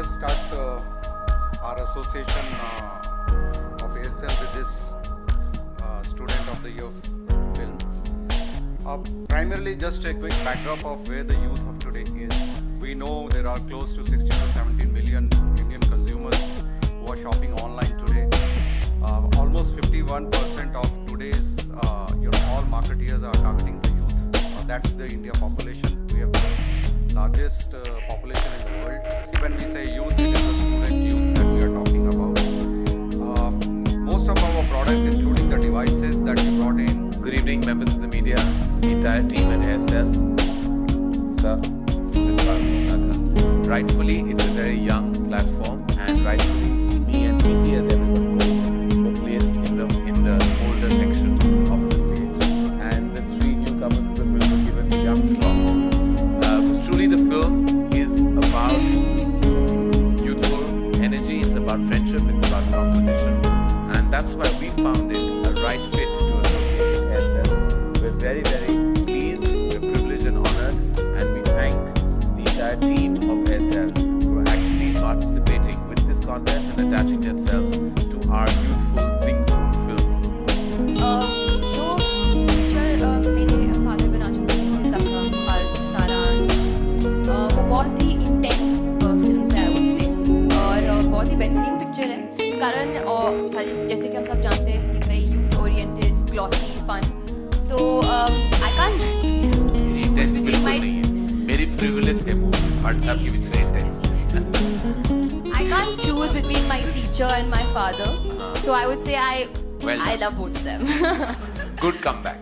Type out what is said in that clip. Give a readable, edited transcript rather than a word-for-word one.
just start our association of Aircel with this Student of the Year film. Primarily just a quick backdrop of where the youth of today is. We know there are close to 16 to 17 million Indian consumers who are shopping online today. Almost 51% of today's all marketeers are targeting the youth. That's the India population. We have the largest population in the world. When we say youth, it is the student youth that we are talking about. Most of our products, including the devices that we brought in. Good evening, members of the media, the entire team at Aircel. Sir, rightfully, it's a very young platform, and rightfully, me and TP, as everyone calls, were placed in the older section of the stage, and the three newcomers to the film were given the young slot. Because truly, the film is about youthful energy, it's about friendship, it's about competition, and that's why we found it a right fit to associate with Aircel. We're very, very pleased, we're privileged and honored, and we thank the entire team of Aircel for actually participating with this contest and attaching themselves to our youthful, zingful film. जो picture मेरे father बना चुके हैं, जिससे जख्म, hurt, सारांश, वो बहुत ही इंटेंस फिल्म्स है, I would say, और बहुत ही बेहतरीन पिक्चर है. कारण जैसे कि हम सब जानते हैं, he's very youth oriented, glossy, fun. तो I can't Intense बिल्कुल नहीं है. मेरी frivolous है मूवी. हर्ट साहब की भी intense. I can't choose between my teacher and my father. So I would say I love both of them. Good comeback.